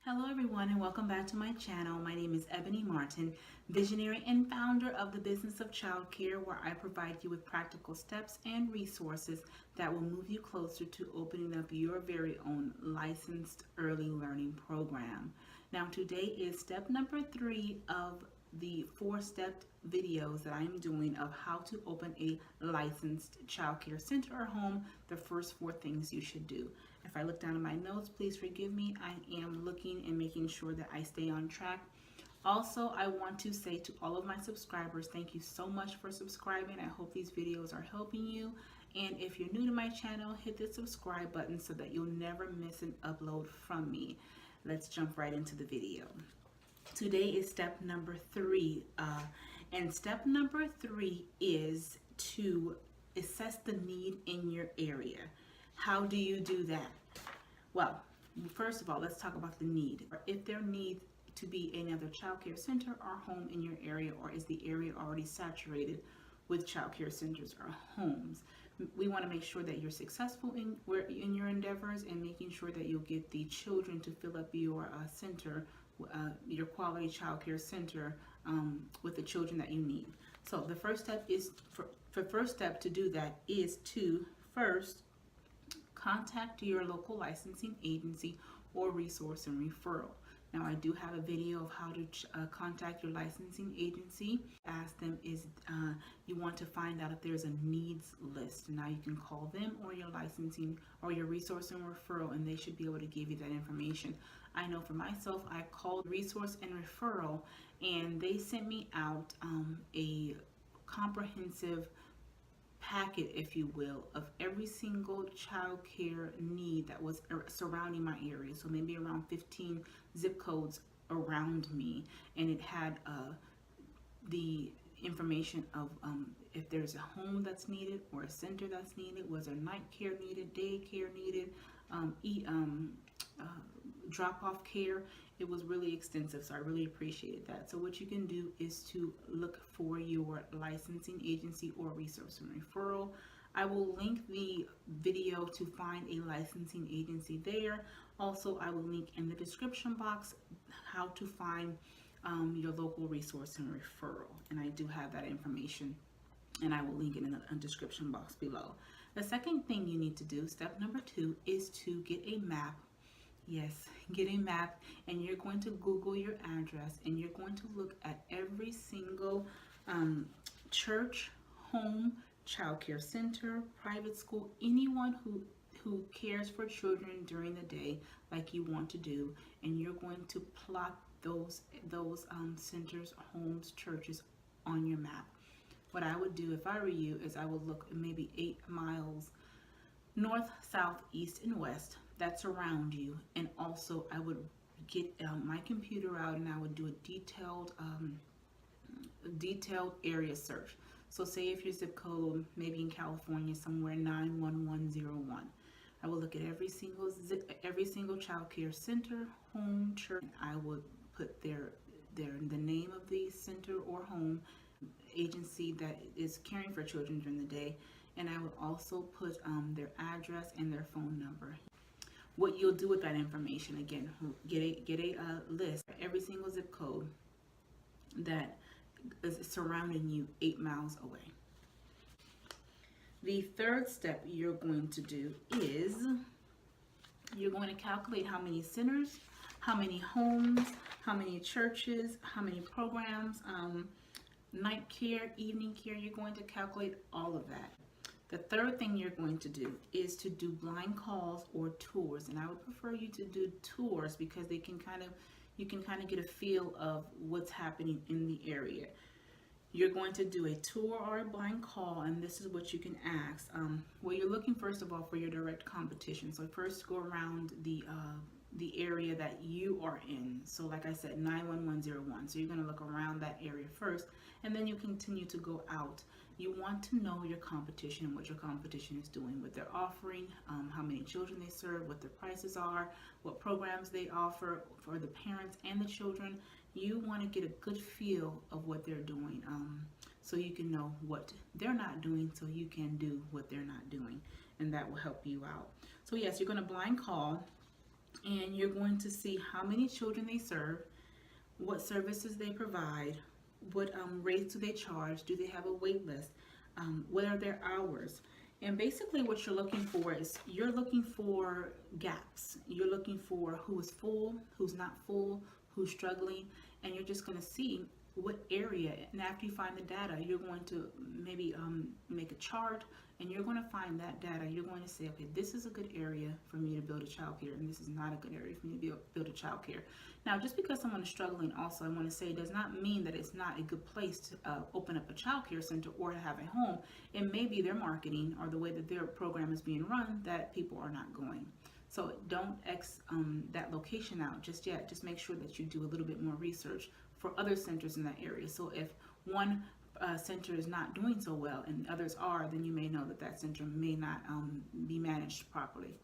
Hello everyone and welcome back to my channel. My name is Ebony Martin, visionary and founder of the Business of Childcare, where I provide you with practical steps and resources that will move you closer to opening up your very own licensed early learning program. Now today is step number 3 of the 4-step videos that I'm doing of how to open a licensed childcare center or home, the first 4 things you should do. If I look down at my notes, please forgive me. I am looking and making sure that I stay on track. Also, I want to say to all of my subscribers, thank you so much for subscribing. I hope these videos are helping you. And if you're new to my channel, hit the subscribe button so that you'll never miss an upload from me. Let's jump right into the video. Today is step number 3. And step number 3 is to assess the need in your area. How do you do that? Well, first of all, let's talk about the need. If there needs to be another childcare center or home in your area, or is the area already saturated with childcare centers or homes? We want to make sure that you're successful in your endeavors and making sure that you'll get the children to fill up your center, your quality childcare center with the children that you need. So the first step is first step to do that is to first contact your local licensing agency or resource and referral. Now, I do have a video of how to contact your licensing agency. Ask them is you want to find out if there's a needs list. Now you can call them or your licensing or your resource and referral, and they should be able to give you that information. I know for myself, I called resource and referral, and they sent me out a comprehensive packet, if you will, of every single child care need that was surrounding my area. So maybe around 15 zip codes around me, and it had the information of if there's a home that's needed or a center that's needed, was there night care needed, day care needed, drop-off care. It was really extensive, so I really appreciated that. So what you can do is to look for your licensing agency or resource and referral. I will link the video to find a licensing agency there. Also, I will link in the description box how to find your local resource and referral. And I do have that information, and I will link it in the description box below. The second thing you need to do, step number 2, is to get a map. Yes, get a map, and you're going to Google your address, and you're going to look at every single church, home, childcare center, private school, anyone who cares for children during the day like you want to do, and you're going to plot those centers, homes, churches on your map. What I would do if I were you is I would look maybe 8 miles north, south, east, and west that surround you, and also I would get my computer out and I would do a detailed area search. So say if your zip code maybe in California somewhere 91101, I will look at every single child care center, home, church, and I would put the name of the center or home, agency that is caring for children during the day, and I would also put their address and their phone number. What you'll do with that information, again, get a list for every single zip code that is surrounding you 8 miles away. The third step you're going to do is you're going to calculate how many centers, how many homes, how many churches, how many programs, night care, evening care. You're going to calculate all of that. The third thing you're going to do is to do blind calls or tours, and I would prefer you to do tours because you can kind of get a feel of what's happening in the area. You're going to do a tour or a blind call, and this is what you can ask. Well, you're looking first of all for your direct competition. So first go around the area that you are in. So like I said, 91101. So you're going to look around that area first, and then you continue to go out. You want to know your competition, what your competition is doing, what they're offering, how many children they serve, what their prices are, what programs they offer for the parents and the children. You want to get a good feel of what they're doing, so you can know what they're not doing, so you can do what they're not doing, and that will help you out. So yes, you're going to blind call. and you're going to see how many children they serve, what services they provide, what rates do they charge, do they have a wait list, what are their hours. And basically what you're looking for is you're looking for gaps. You're looking for who is full, who's not full, who's struggling, and you're just going to see what area. And after you find the data, you're going to maybe make a chart, and you're going to find that data. You're going to say, okay, this is a good area for me to build a childcare, and this is not a good area for me to build a childcare. Now, just because someone is struggling, also, I want to say, does not mean that it's not a good place to open up a childcare center or to have a home. It may be their marketing or the way that their program is being run that people are not going. So don't X that location out just yet. Just make sure that you do a little bit more research for other centers in that area. So if one center is not doing so well and others are, then you may know that that center may not be managed properly.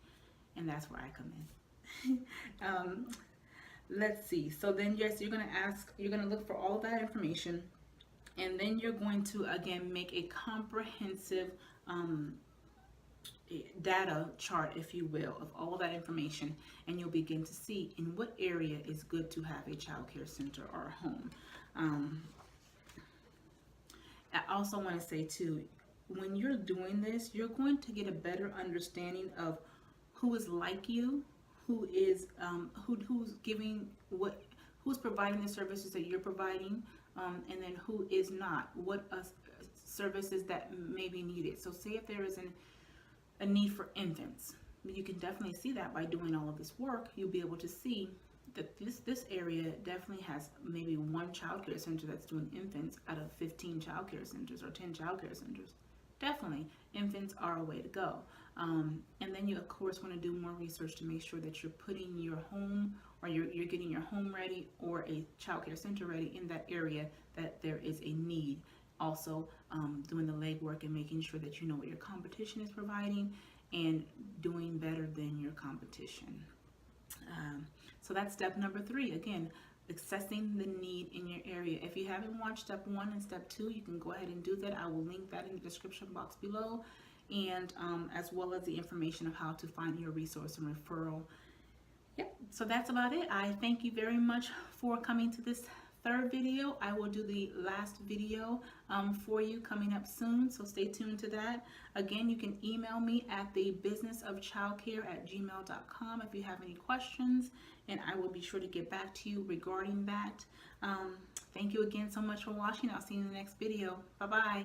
And that's where I come in. Let's see. So then, yes, you're going to look for all of that information. And then you're going to, again, make a comprehensive data chart, if you will, of all that information, and you'll begin to see in what area is good to have a child care center or a home. I also want to say too, when you're doing this, you're going to get a better understanding of who is like you, who is who's giving who's providing the services that you're providing, and then who is not, what services that may be needed. So say if there is a need for infants, you can definitely see that by doing all of this work. You'll be able to see that this area definitely has maybe one child care center that's doing infants out of 15 child care centers or 10 child care centers. Definitely, infants are a way to go. And then you, of course, want to do more research to make sure that you're putting your home, or you're getting your home ready or a child care center ready in that area that there is a need. Also, doing the legwork and making sure that you know what your competition is providing and doing better than your competition. So that's step number 3. Again, assessing the need in your area. If you haven't watched step 1 and step 2, you can go ahead and do that. I will link that in the description box below, and as well as the information of how to find your resource and referral. Yep, so that's about it. I thank you very much for coming to this 3rd video. I will do the last video for you coming up soon, so stay tuned to that. Again, you can email me at thebusinessofchildcare@gmail.com if you have any questions, and I will be sure to get back to you regarding that. Thank you again so much for watching. I'll see you in the next video. Bye-bye.